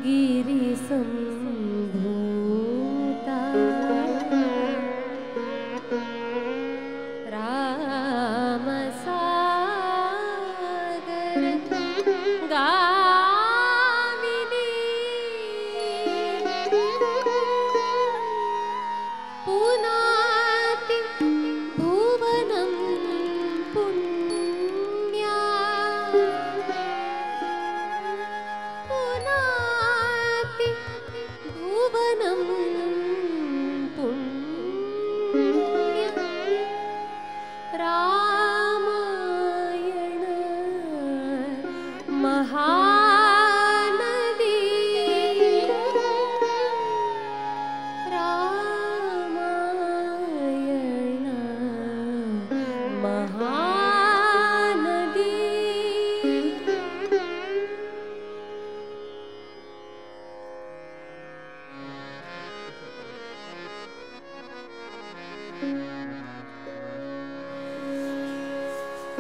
गिरिसम्भूता रामसागर गामिनी पुनाति भुवनं पुण्या पुनाति भुवनं पुण्या रामायण महानदी रामायण महानदी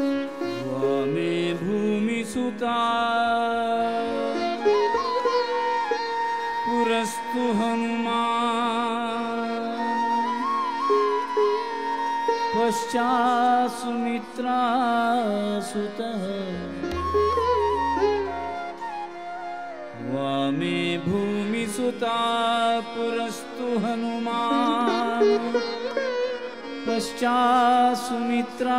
वामे भूमिसुता पुरस्तु हनुमान् पश्चात् सुमित्रासुतः वामे भूमिसुता पुरस्तु हनुमान् पश्चात् सुमित्रासुतः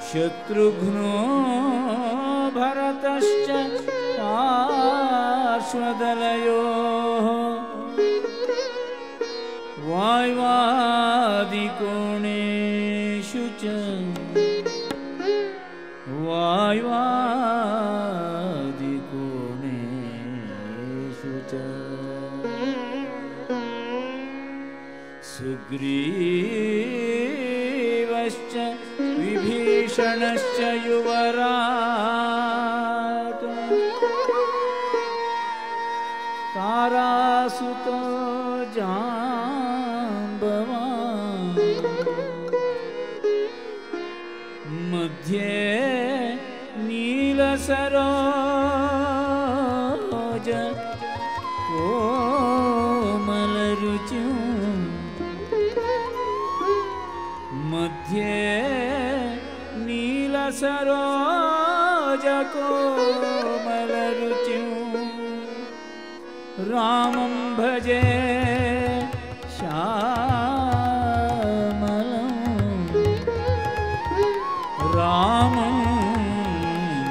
शत्रुघ्नो भरतश्च पार्श्वदलयोः वायुवादिकोणेषु च वायुवादिकोणेषु च सुग्रीवश्च विभीषणश्च युवराट् तारासुतो जाम्बवान् मध्ये नीलसरोज कोमलरुचिं मध्ये नीलसरोजकोमलरुचिं रामं भजे श्यामलं रामं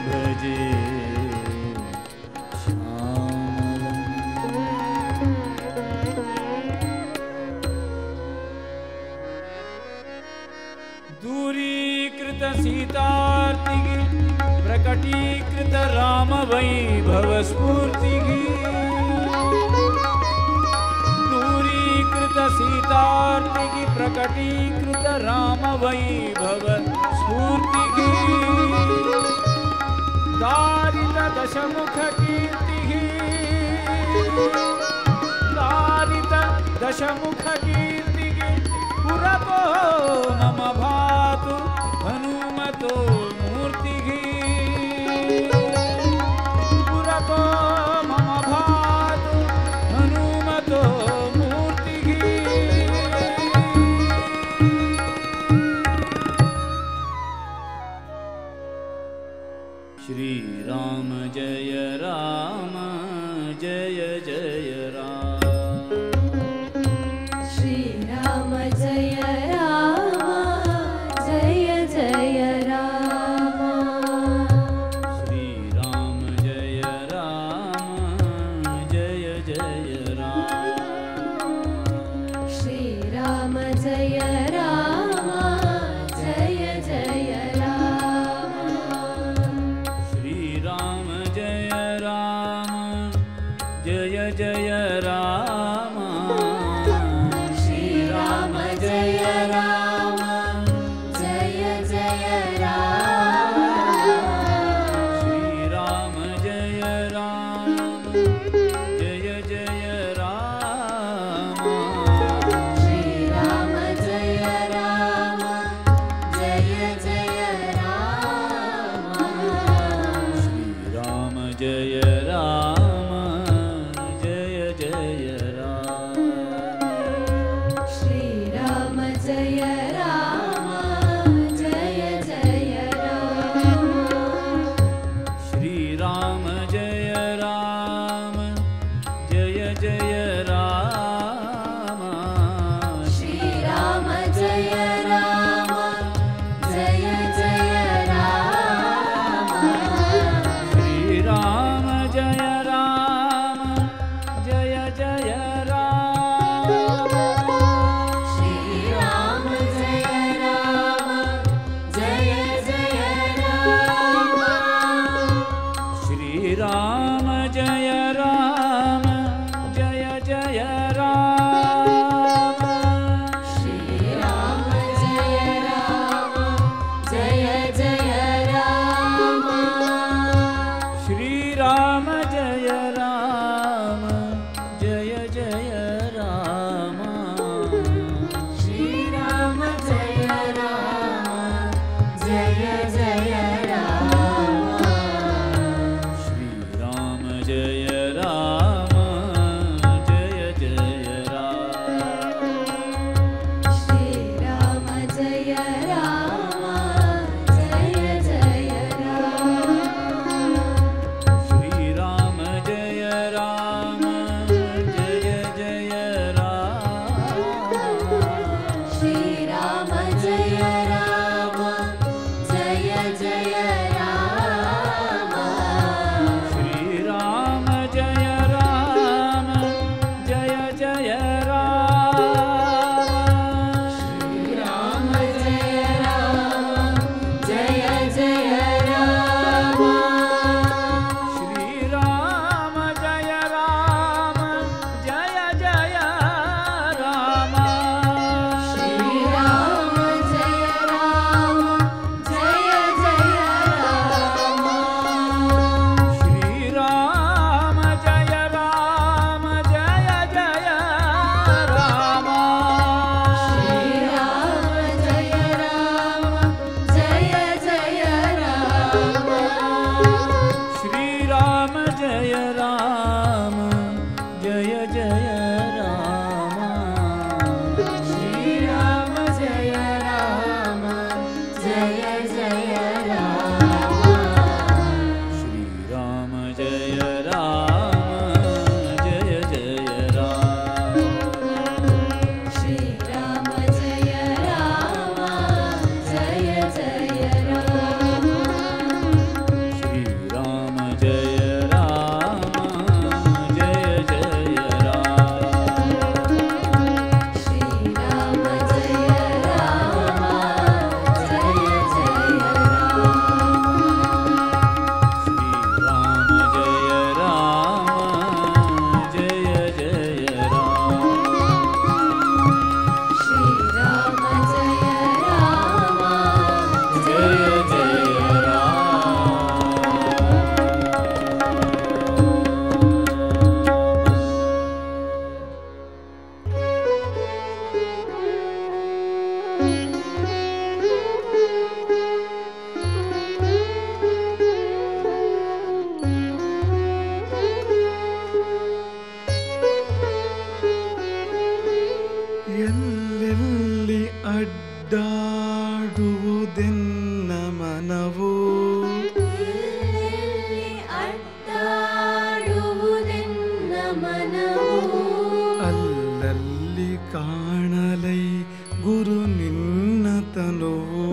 भजे श्यामलम् दूरीकृत सीतार्तिः प्रकटीकृत रामवैभवस्फूर्तिः दूरीकृत सीतार्तिः प्रकटीकृत रामवैभवस्फूर्तिः दारित दशमुखकीर्तिः दारित दशमुखकीर्तिः पुरतो मम भातु हनुमतो मूर्तिः पुरतो मम भातु हनुमतो मूर्तिः श्रीराम जय राम जय जय राम श्रीराम जय राम जय जय राम श्रीराम जय राम जय जय राम श्रीराम जय राम जय जय राम श्रीराम जय राम जय जय ಎಲ್ಲೆಲ್ಲಿ ಅಡ್ಡಾಡುವುದೆನ್ನ ಮನವು ಅಲ್ಲಲ್ಲಿ ಕಾಣಲೈ ಗುರು ನಿನ್ನ ತನುವು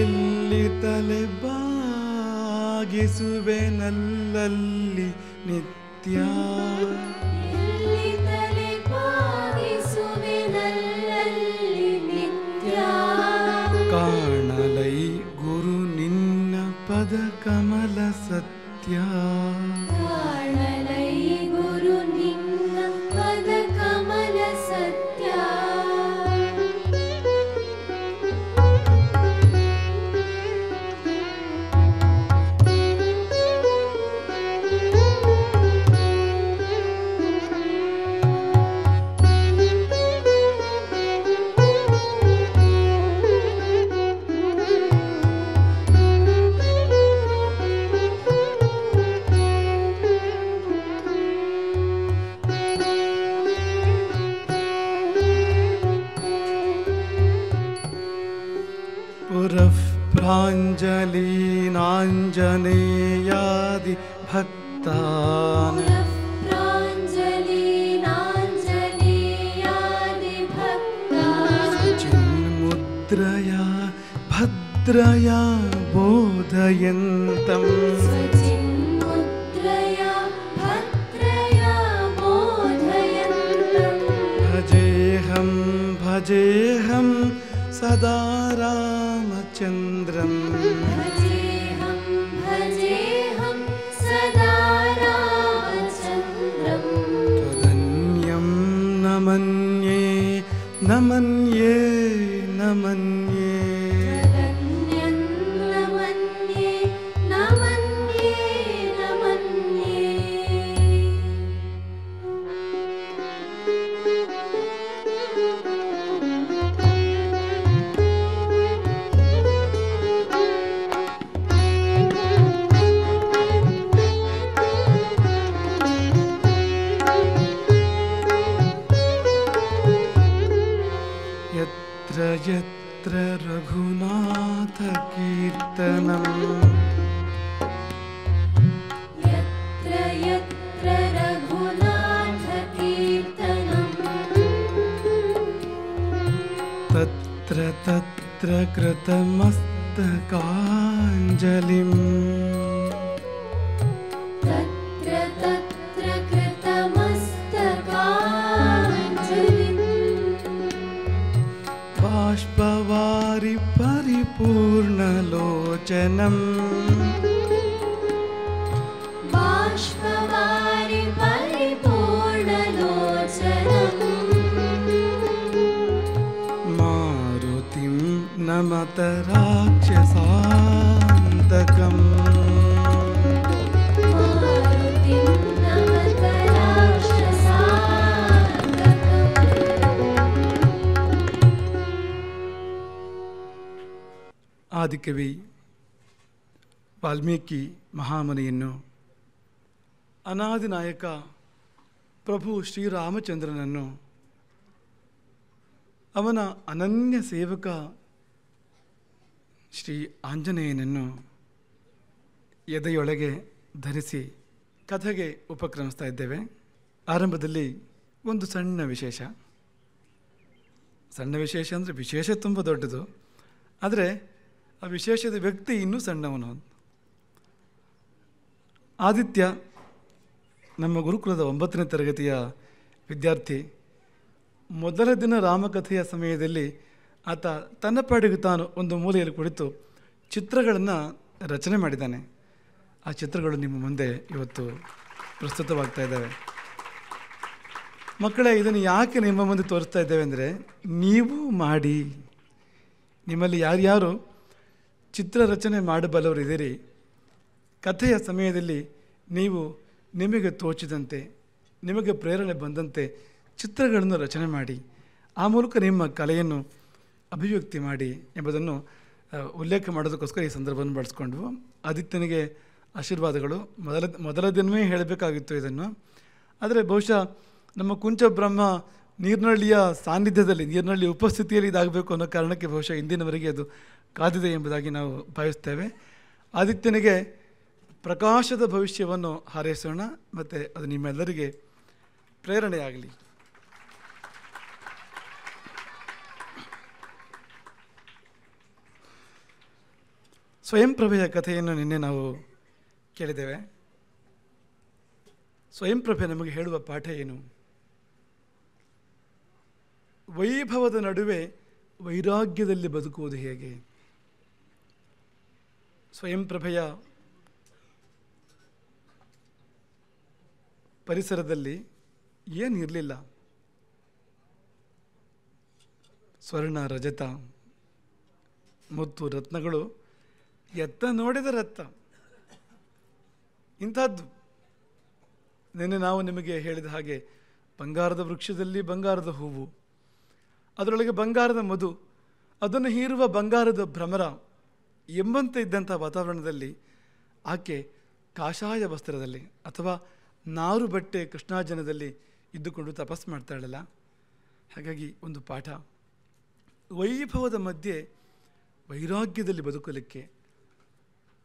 ಎಲ್ಲಿ ತಲೆ ಬಾಗಿಸುವೆನಲ್ಲಲ್ಲಿ ನಿತ್ಯ ಕಾಣಲೈ ಗುರು ನಿನ್ನ ಪದ ಕಮಲ ಸತ್ಯ पुरः प्राञ्जलीनाञ्जनेयादि भक्तान् चिन्मुद्रया भद्रया बोधयन्तम् भजेऽहं सदा रामचन्द्रं त्वदन्यं न मन्ये न मन्ये न मन्ये यत्र रघुनाथ कीर्तनम् तत्र तत्र कृतमस्तकाञ्जलिम् बाष्पवारि परिपूर्णलोचनम् मारुतिं नमत राक्षसान्तकम् ಆದಿಕವಿ ವಾಲ್ಮೀಕಿ ಮಹಾಮುನಿಯನ್ನು, ಅನಾದಿ ನಾಯಕ ಪ್ರಭು ಶ್ರೀರಾಮಚಂದ್ರನನ್ನು, ಅವನ ಅನನ್ಯ ಸೇವಕ ಶ್ರೀ ಆಂಜನೇಯನನ್ನು ಎದೆಯೊಳಗೆ ಧರಿಸಿ ಕಥೆಗೆ ಉಪಕ್ರಮಿಸ್ತಾ ಇದ್ದೇವೆ. ಆರಂಭದಲ್ಲಿ ಒಂದು ಸಣ್ಣ ವಿಶೇಷ. ಸಣ್ಣ ವಿಶೇಷ ಅಂದರೆ ವಿಶೇಷ ತುಂಬ ದೊಡ್ಡದು, ಆದರೆ ಆ ವಿಶೇಷದ ವ್ಯಕ್ತಿ ಇನ್ನೂ ಸಣ್ಣವನು. ಆದಿತ್ಯ ನಮ್ಮ ಗುರುಕುಲದ 9ನೇ ತರಗತಿಯ ವಿದ್ಯಾರ್ಥಿ. ಮೊದಲ ದಿನ ರಾಮಕಥೆಯ ಸಮಯದಲ್ಲಿ ಆತ ತನ್ನ ಪಾಡಿಗೆ ತಾನು ಒಂದು ಮೂಲೆಯಲ್ಲಿ ಕುಳಿತು ಚಿತ್ರಗಳನ್ನು ರಚನೆ ಮಾಡಿದ್ದಾನೆ. ಆ ಚಿತ್ರಗಳು ನಿಮ್ಮ ಮುಂದೆ ಇವತ್ತು ಪ್ರಸ್ತುತವಾಗ್ತಾ ಇದ್ದಾವೆ. ಮಕ್ಕಳೇ, ಇದನ್ನು ಯಾಕೆ ನಿಮ್ಮ ಮುಂದೆ ತೋರಿಸ್ತಾ ಇದ್ದೇವೆ ಅಂದರೆ, ನೀವು ಮಾಡಿ, ನಿಮ್ಮಲ್ಲಿ ಯಾರ್ಯಾರು ಚಿತ್ರ ರಚನೆ ಮಾಡಬಲ್ಲವರು ಇದ್ದೀರಿ, ಕಥೆಯ ಸಮಯದಲ್ಲಿ ನೀವು ನಿಮಗೆ ತೋಚಿದಂತೆ, ನಿಮಗೆ ಪ್ರೇರಣೆ ಬಂದಂತೆ ಚಿತ್ರಗಳನ್ನು ರಚನೆ ಮಾಡಿ, ಆ ಮೂಲಕ ನಿಮ್ಮ ಕಲೆಯನ್ನು ಅಭಿವ್ಯಕ್ತಿ ಮಾಡಿ ಎಂಬುದನ್ನು ಉಲ್ಲೇಖ ಮಾಡೋದಕ್ಕೋಸ್ಕರ ಈ ಸಂದರ್ಭವನ್ನು ಬಳಸ್ಕೊಂಡ್ವು. ಆದಿತ್ಯನಿಗೆ ಆಶೀರ್ವಾದಗಳು. ಮೊದಲ ದಿನವೇ ಹೇಳಬೇಕಾಗಿತ್ತು ಇದನ್ನು, ಆದರೆ ಬಹುಶಃ ನಮ್ಮ ಕುಂಚ ಬ್ರಹ್ಮ ನೀರ್ನಳ್ಳಿಯ ಸಾನ್ನಿಧ್ಯದಲ್ಲಿ, ನೀರ್ನಳ್ಳಿಯ ಉಪಸ್ಥಿತಿಯಲ್ಲಿ ಇದಾಗಬೇಕು ಅನ್ನೋ ಕಾರಣಕ್ಕೆ ಬಹುಶಃ ಇಂದಿನವರೆಗೆ ಅದು ಕಾದಿದೆ ಎಂಬುದಾಗಿ ನಾವು ಭಾವಿಸ್ತೇವೆ. ಆದಿತ್ಯನಿಗೆ ಪ್ರಕಾಶದ ಭವಿಷ್ಯವನ್ನು ಹಾರೈಸೋಣ, ಮತ್ತು ಅದು ನಿಮ್ಮೆಲ್ಲರಿಗೆ ಪ್ರೇರಣೆಯಾಗಲಿ. ಸ್ವಯಂ ಪ್ರಭೆಯ ಕಥೆಯನ್ನು ನಿನ್ನೆ ನಾವು ಕೇಳಿದ್ದೇವೆ. ಸ್ವಯಂ ಪ್ರಭೆ ನಮಗೆ ಹೇಳುವ ಪಾಠ ಏನು? ವೈಭವದ ನಡುವೆ ವೈರಾಗ್ಯದಲ್ಲಿ ಬದುಕುವುದು ಹೇಗೆ? ಸ್ವಯಂ ಪ್ರಭೆಯ ಪರಿಸರದಲ್ಲಿ ಏನಿರಲಿಲ್ಲ. ಸ್ವರ್ಣ, ರಜತ, ಮುತ್ತು, ರತ್ನಗಳು ಎತ್ತ ನೋಡಿದ ರತ್ನ ಇಂಥದ್ದು. ನಿನ್ನೆ ನಾವು ನಿಮಗೆ ಹೇಳಿದ ಹಾಗೆ ಬಂಗಾರದ ವೃಕ್ಷದಲ್ಲಿ ಬಂಗಾರದ ಹೂವು, ಅದರೊಳಗೆ ಬಂಗಾರದ ಮಧು, ಅದನ್ನು ಹೀರುವ ಬಂಗಾರದ ಭ್ರಮರ ಎಂಬಂತೆ ಇದ್ದಂಥ ವಾತಾವರಣದಲ್ಲಿ ಆಕೆ ಕಾಷಾಯ ವಸ್ತ್ರದಲ್ಲಿ ಅಥವಾ ನಾರು ಬಟ್ಟೆ ಕೃಷ್ಣಾಜನದಲ್ಲಿ ಇದ್ದುಕೊಂಡು ತಪಸ್ಸು ಮಾಡ್ತಾಳಲ್ಲ. ಹಾಗಾಗಿ ಒಂದು ಪಾಠ, ವೈಭವದ ಮಧ್ಯೆ ವೈರಾಗ್ಯದಲ್ಲಿ ಬದುಕಲಿಕ್ಕೆ,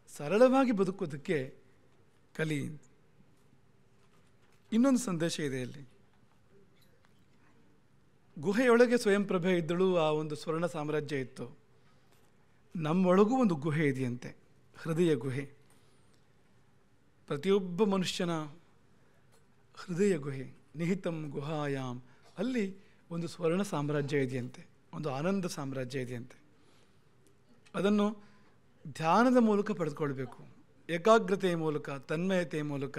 ಸರಳವಾಗಿ ಬದುಕೋದಕ್ಕೆ ಕಲಿ. ಇನ್ನೊಂದು ಸಂದೇಶ ಇದೆ ಅಲ್ಲಿ. ಗುಹೆಯೊಳಗೆ ಸ್ವಯಂ ಪ್ರಭೆ ಇದ್ದಳು, ಆ ಒಂದು ಸ್ವರ್ಣ ಸಾಮ್ರಾಜ್ಯ ಇತ್ತು. ನಮ್ಮೊಳಗೂ ಒಂದು ಗುಹೆ ಇದೆಯಂತೆ, ಹೃದಯ ಗುಹೆ. ಪ್ರತಿಯೊಬ್ಬ ಮನುಷ್ಯನ ಹೃದಯ ಗುಹೆ, ನಿಹಿತಂ ಗುಹಾಯಾಮ್, ಅಲ್ಲಿ ಒಂದು ಸ್ವರ್ಣ ಸಾಮ್ರಾಜ್ಯ ಇದೆಯಂತೆ, ಒಂದು ಆನಂದ ಸಾಮ್ರಾಜ್ಯ ಇದೆಯಂತೆ. ಅದನ್ನು ಧ್ಯಾನದ ಮೂಲಕ ಪಡೆದುಕೊಳ್ಬೇಕು. ಏಕಾಗ್ರತೆಯ ಮೂಲಕ, ತನ್ಮಯತೆಯ ಮೂಲಕ,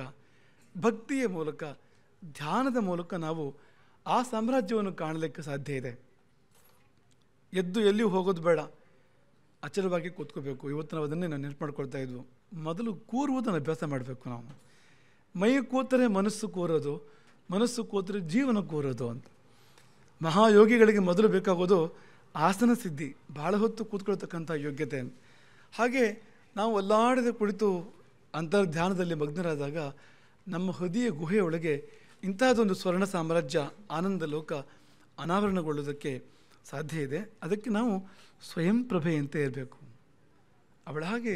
ಭಕ್ತಿಯ ಮೂಲಕ, ಧ್ಯಾನದ ಮೂಲಕ ನಾವು ಆ ಸಾಮ್ರಾಜ್ಯವನ್ನು ಕಾಣಲಿಕ್ಕೆ ಸಾಧ್ಯ ಇದೆ. ಎದ್ದು ಎಲ್ಲಿಯೂ ಹೋಗೋದು ಬೇಡ, ಅಚಲವಾಗಿ ಕೂತ್ಕೋಬೇಕು. ಇವತ್ತು ನಾವು ಅದನ್ನೇ ನಾವು ನೆನಪು ಮಾಡ್ಕೊಳ್ತಾ ಇದ್ವು. ಮೊದಲು ಕೂರುವುದನ್ನು ಅಭ್ಯಾಸ ಮಾಡಬೇಕು ನಾವು. ಮೈ ಕೂತರೆ ಮನಸ್ಸು ಕೂರೋದು, ಮನಸ್ಸು ಕೂತರೆ ಜೀವನ ಕೂರೋದು ಅಂತ. ಮಹಾಯೋಗಿಗಳಿಗೆ ಮೊದಲು ಬೇಕಾಗೋದು ಆಸನ ಸಿದ್ಧಿ, ಭಾಳ ಹೊತ್ತು ಕೂತ್ಕೊಳ್ತಕ್ಕಂಥ ಯೋಗ್ಯತೆ. ಹಾಗೆ ನಾವು ಅಲ್ಲಾಡದೆ ಕುಳಿತು ಅಂತರ್ಧ್ಯಾನದಲ್ಲಿ ಮಗ್ನರಾದಾಗ ನಮ್ಮ ಹೃದಯ ಗುಹೆಯೊಳಗೆ ಇಂಥದ್ದೊಂದು ಸ್ವರ್ಣ ಸಾಮ್ರಾಜ್ಯ, ಆನಂದ ಲೋಕ ಅನಾವರಣಗೊಳ್ಳುವುದಕ್ಕೆ ಸಾಧ್ಯ ಇದೆ. ಅದಕ್ಕೆ ನಾವು ಸ್ವಯಂ ಪ್ರಭೆಯಂತೆ ಇರಬೇಕು. ಅವಳ ಹಾಗೆ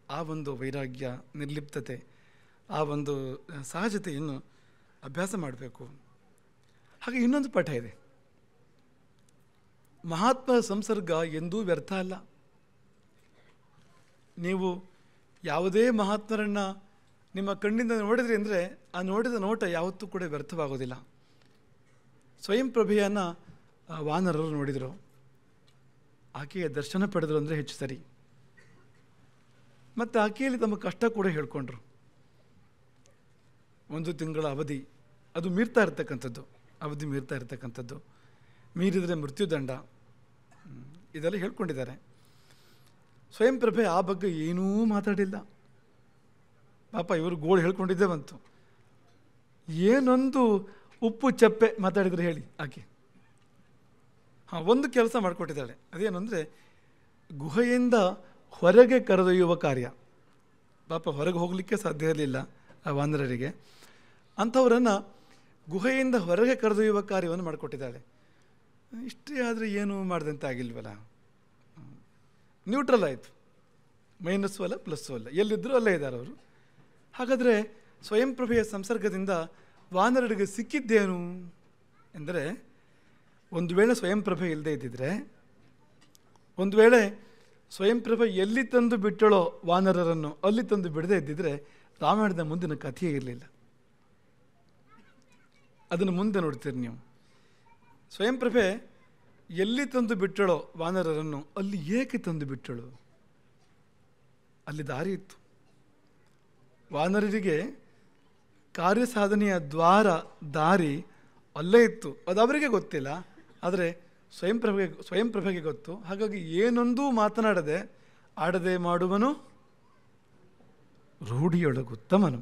ಆ ಒಂದು ವೈರಾಗ್ಯ, ನಿರ್ಲಿಪ್ತತೆ, ಆ ಒಂದು ಸಹಜತೆಯನ್ನು ಅಭ್ಯಾಸ ಮಾಡಬೇಕು. ಹಾಗೆ ಇನ್ನೊಂದು ಪಾಠ ಇದೆ. ಮಹಾತ್ಮರ ಸಂಸರ್ಗ ಎಂದೂ ವ್ಯರ್ಥ ಅಲ್ಲ. ನೀವು ಯಾವುದೇ ಮಹಾತ್ಮರನ್ನು ನಿಮ್ಮ ಕಣ್ಣಿಂದ ನೋಡಿದ್ರಿ ಅಂದರೆ ಆ ನೋಡಿದ ನೋಟ ಯಾವತ್ತೂ ಕೂಡ ವ್ಯರ್ಥವಾಗೋದಿಲ್ಲ. ಸ್ವಯಂ ಪ್ರಭೆಯನ್ನು ವಾನರರು ನೋಡಿದರು, ಆಕೆಯ ದರ್ಶನ ಪಡೆದರು ಅಂದರೆ ಹೆಚ್ಚು ಸರಿ. ಮತ್ತು ಆಕೆಯಲ್ಲಿ ತಮ್ಮ ಕಷ್ಟ ಕೂಡ ಹೇಳ್ಕೊಂಡ್ರು. 1 ತಿಂಗಳ ಅವಧಿ, ಅದು ಮೀರ್ತಾ ಇರ್ತಕ್ಕಂಥದ್ದು, ಅವಧಿ ಮೀರ್ತಾ ಇರ್ತಕ್ಕಂಥದ್ದು, ಮೀರಿದರೆ ಮೃತ್ಯುದಂಡ, ಇದೆಲ್ಲ ಹೇಳ್ಕೊಂಡಿದ್ದಾರೆ. ಸ್ವಯಂ ಪ್ರಭೆ ಆ ಬಗ್ಗೆ ಏನೂ ಮಾತಾಡಿಲ್ಲ. ಪಾಪ ಇವರು ಗೋಳು ಹೇಳ್ಕೊಂಡಿದ್ದೇ ಬಂತು. ಏನೊಂದು ಉಪ್ಪು ಚಪ್ಪೆ ಮಾತಾಡಿದರೆ ಹೇಳಿ ಆಕೆ. ಒಂದು ಕೆಲಸ ಮಾಡಿಕೊಟ್ಟಿದ್ದಾಳೆ. ಅದೇನು ಅಂದರೆ, ಗುಹೆಯಿಂದ ಹೊರಗೆ ಕರೆದೊಯ್ಯುವ ಕಾರ್ಯ. ಪಾಪ ಹೊರಗೆ ಹೋಗಲಿಕ್ಕೆ ಸಾಧ್ಯ ಇರಲಿಲ್ಲ ಆ ವಾನರರಿಗೆ. ಅಂಥವರನ್ನು ಗುಹೆಯಿಂದ ಹೊರಗೆ ಕರೆದೊಯ್ಯುವ ಕಾರ್ಯವನ್ನು ಮಾಡಿಕೊಟ್ಟಿದ್ದಾಳೆ. ಇಷ್ಟೇ ಆದರೆ ಏನು ಮಾಡಿದಂತೆ ಆಗಿಲ್ವಲ್ಲ, ನ್ಯೂಟ್ರಲ್ ಆಯಿತು, ಮೈನಸ್ಸು ಅಲ್ಲ ಪ್ಲಸ್ಸು ಅಲ್ಲ, ಎಲ್ಲಿದ್ದರೂ ಅಲ್ಲೇ ಇದ್ದಾರೆ ಅವರು. ಹಾಗಾದರೆ ಸ್ವಯಂ ಪ್ರಭೆಯ ಸಂಸರ್ಗದಿಂದ ವಾನರರಿಗೆ ಸಿಕ್ಕಿದ್ದೇನು ಎಂದರೆ, ಒಂದು ವೇಳೆ ಸ್ವಯಂ ಪ್ರಭೆ ಇಲ್ಲದೇ ಇದ್ದಿದ್ರೆ, ಒಂದು ವೇಳೆ ಸ್ವಯಂ ಪ್ರಭೆ ಎಲ್ಲಿ ತಂದು ಬಿಟ್ಟಳೋ ವಾನರರನ್ನು ಅಲ್ಲಿ ತಂದು ಬಿಡದೇ ಇದ್ದಿದ್ರೆ ರಾಮಾಯಣದ ಮುಂದಿನ ಕಥೆಯೇ ಇರಲಿಲ್ಲ. ಅದನ್ನು ಮುಂದೆ ನೋಡ್ತೀರಿ ನೀವು. ಸ್ವಯಂ ಪ್ರಭೆ ಎಲ್ಲಿ ತಂದು ಬಿಟ್ಟಳೋ ವಾನರರನ್ನು ಅಲ್ಲಿ ಏಕೆ ತಂದು ಬಿಟ್ಟಳು? ಅಲ್ಲಿ ದಾರಿ ಇತ್ತು. ವಾನರರಿಗೆ ಕಾರ್ಯಸಾಧನೆಯ ದಾರಿ ಅಲ್ಲೇ ಇತ್ತು. ಅದು ಅವರಿಗೆ ಗೊತ್ತಿಲ್ಲ, ಆದರೆ ಸ್ವಯಂ ಪ್ರಭೆಗೆ ಗೊತ್ತು. ಹಾಗಾಗಿ ಏನೊಂದೂ ಮಾತನಾಡದೆ ಆಡದೆ ಮಾಡುವನು ರೂಢಿಯೊಳಗುತ್ತಮನು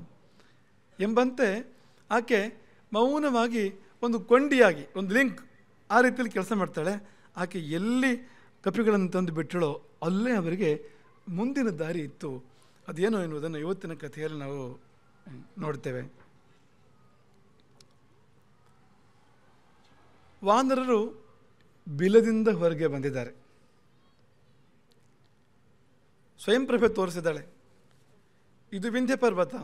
ಎಂಬಂತೆ ಆಕೆ ಮೌನವಾಗಿ ಒಂದು ಕೊಂಡಿಯಾಗಿ, ಒಂದು ಲಿಂಕ್ ಆ ರೀತಿಯಲ್ಲಿ ಕೆಲಸ ಮಾಡ್ತಾಳೆ. ಆಕೆ ಎಲ್ಲಿ ಕಪಿಗಳನ್ನು ತಂದು ಬಿಟ್ಟಳೋ ಅಲ್ಲೇ ಅವರಿಗೆ ಮುಂದಿನ ದಾರಿ ಇತ್ತು. ಅದೇನು ಎನ್ನುವುದನ್ನು ಇವತ್ತಿನ ಕಥೆಯಲ್ಲಿ ನಾವು ನೋಡ್ತೇವೆ. ವಾನರರು ಬಿಲದಿಂದ ಹೊರಗೆ ಬಂದಿದ್ದಾರೆ. ಸ್ವಯಂ ಪ್ರಭೆ ತೋರಿಸಿದ್ದಾಳೆ, ಇದು ವಿಂಧ್ಯ ಪರ್ವತ,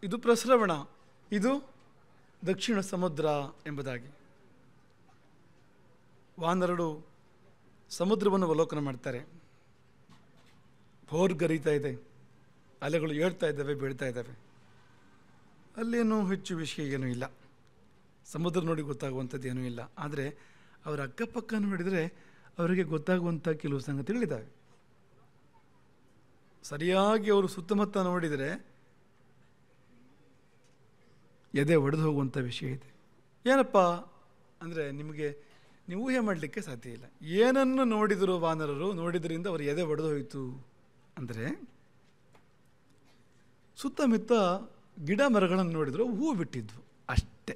ಇದು ಪ್ರಸ್ರವಣ, ಇದು ದಕ್ಷಿಣ ಸಮುದ್ರ ಎಂಬುದಾಗಿ. ವಾನರರು ಸಮುದ್ರವನ್ನು ಅವಲೋಕನ ಮಾಡ್ತಾರೆ. ಭೋರ್ಗರೀತಾ ಇದೆ, ಅಲೆಗಳು ಏಳ್ತಾ ಇದ್ದಾವೆ, ಬೀಳ್ತಾ ಇದ್ದಾವೆ. ಅಲ್ಲೇನೂ ಹೆಚ್ಚು ವಿಷಯ ಏನೂ ಇಲ್ಲ, ಸಮುದ್ರ ನೋಡಿ ಗೊತ್ತಾಗುವಂಥದ್ದು ಏನೂ ಇಲ್ಲ. ಆದರೆ ಅವರ ಅಕ್ಕಪಕ್ಕ ನೋಡಿದರೆ ಅವರಿಗೆ ಗೊತ್ತಾಗುವಂಥ ಕೆಲವು ಸಂಗತಿಗಳಿದ್ದಾವೆ. ಸರಿಯಾಗಿ ಅವರು ಸುತ್ತಮುತ್ತ ನೋಡಿದರೆ ಎದೆ ಒಡೆದು ಹೋಗುವಂಥ ವಿಷಯ ಇದೆ. ಏನಪ್ಪ ಅಂದರೆ ನೀವು ಊಹೆ ಮಾಡಲಿಕ್ಕೆ ಸಾಧ್ಯ ಇಲ್ಲ. ಏನನ್ನು ನೋಡಿದರು ವಾನರರು, ನೋಡಿದ್ರಿಂದ ಅವರು ಎದೆ ಒಡೆದು ಹೋಯಿತು ಅಂದರೆ, ಸುತ್ತಮುತ್ತ ಗಿಡ ಮರಗಳನ್ನು ನೋಡಿದ್ರು, ಹೂ ಬಿಟ್ಟಿದ್ವು ಅಷ್ಟೇ.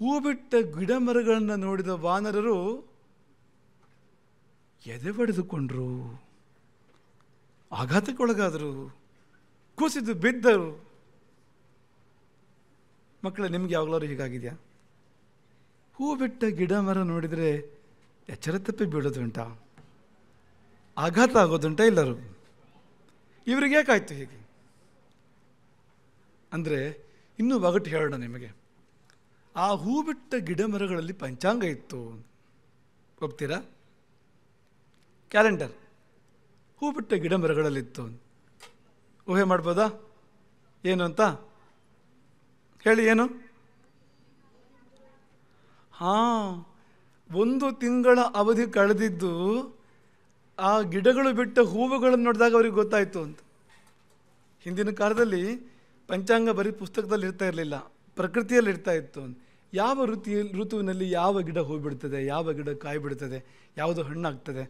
ಹೂ ಬಿಟ್ಟ ಗಿಡ ಮರಗಳನ್ನು ನೋಡಿದ ವಾನರರು ಎದೆ ಒಡೆದುಕೊಂಡ್ರು, ಆಘಾತಕ್ಕೊಳಗಾದರು, ಕುಸಿದು ಬಿದ್ದರು. ಮಕ್ಕಳೇ, ನಿಮ್ಗೆ ಯಾವಾಗಲಾರು ಹೀಗಾಗಿದೆಯಾ? ಹೂ ಬಿಟ್ಟ ಗಿಡ ಮರ ನೋಡಿದರೆ ಎಚ್ಚರ ತಪ್ಪಿ ಬೀಳೋದುಂಟಾ? ಆಘಾತ ಆಗೋದುಂಟಾ? ಎಲ್ಲರೂ ಇವರಿಗೆ ಯಾಕಾಯ್ತು ಹೀಗೆ ಅಂದರೆ, ಇನ್ನೂ ಒಗಟು ಹೇಳೋಣ ನಿಮಗೆ. ಆ ಹೂ ಬಿಟ್ಟ ಗಿಡ ಮರಗಳಲ್ಲಿ ಪಂಚಾಂಗ ಇತ್ತು. ಹೋಗ್ತೀರಾ? ಕ್ಯಾಲೆಂಡರ್ ಹೂ ಬಿಟ್ಟ ಗಿಡ ಮರಗಳಲ್ಲಿತ್ತು. ಊಹೆ ಮಾಡ್ಬೋದಾ ಏನು ಅಂತ? ಹೇಳಿ, ಏನು? ಒಂದು ತಿಂಗಳ ಅವಧಿ ಕಳೆದಿದ್ದು ಆ ಗಿಡಗಳು ಬಿಟ್ಟ ಹೂವುಗಳನ್ನು ನೋಡಿದಾಗ ಅವ್ರಿಗೆ ಗೊತ್ತಾಯಿತು ಅಂತ. ಹಿಂದಿನ ಕಾಲದಲ್ಲಿ ಪಂಚಾಂಗ ಬರೀ ಪುಸ್ತಕದಲ್ಲಿ ಇರ್ತಾ ಇರಲಿಲ್ಲ, ಪ್ರಕೃತಿಯಲ್ಲಿ ಇರ್ತಾ ಇತ್ತು. ಯಾವ ಋತುವಿನಲ್ಲಿ ಯಾವ ಗಿಡ ಹೂ ಬಿಡ್ತದೆ, ಯಾವ ಗಿಡ ಕಾಯಿ ಬಿಡ್ತದೆ, ಯಾವುದು ಹಣ್ಣಾಗ್ತದೆ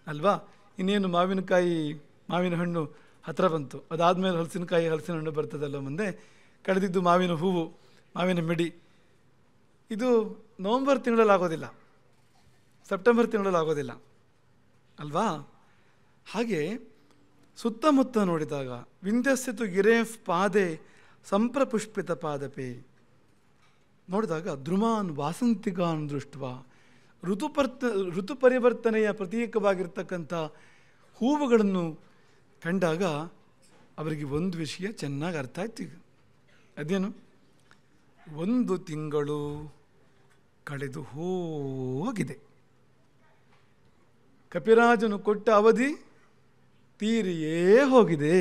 ಅಲ್ವಾ? ಇನ್ನೇನು ಮಾವಿನ ಹಣ್ಣು ಹತ್ತಿರ ಬಂತು, ಅದಾದಮೇಲೆ ಹಲಸಿನ ಹಣ್ಣು ಬರ್ತದಲ್ಲ ಮುಂದೆ. ಕಳೆದಿದ್ದು ಮಾವಿನ ಹೂವು, ಮಾವಿನ ಮಿಡಿ. ಇದು ನವಂಬರ್ ತಿಂಗಳಲ್ಲಿ ಆಗೋದಿಲ್ಲ, ಸೆಪ್ಟೆಂಬರ್ ತಿಂಗಳಲ್ಲಿ ಆಗೋದಿಲ್ಲ ಅಲ್ವಾ? ಹಾಗೆ ಸುತ್ತಮುತ್ತ ನೋಡಿದಾಗ ವಿಂಧ್ಯಸ್ಯತು ಗಿರೇಫ್ ಪಾದೆ ಸಂಪ್ರಪುಷ್ಪಿತ ಪಾದಪೆ ನೋಡಿದಾಗ ದ್ರುಮಾನ್ ವಾಸಂತಿಕಾನ್ ದೃಷ್ಟವ ಋತು ಪರಿವರ್ತನೆಯ ಪ್ರತೀಕವಾಗಿರ್ತಕ್ಕಂಥ ಹೂವುಗಳನ್ನು ಕಂಡಾಗ ಅವರಿಗೆ ಒಂದು ವಿಷಯ ಚೆನ್ನಾಗಿ ಅರ್ಥ ಆಯ್ತು. ಈಗ ಅದೇನು? 1 ತಿಂಗಳು ಕಳೆದು ಹೋಗಿದೆ. ಕಪಿರಾಜನು ಕೊಟ್ಟ ಅವಧಿ ತೀರಿಯೇ ಹೋಗಿದೆ.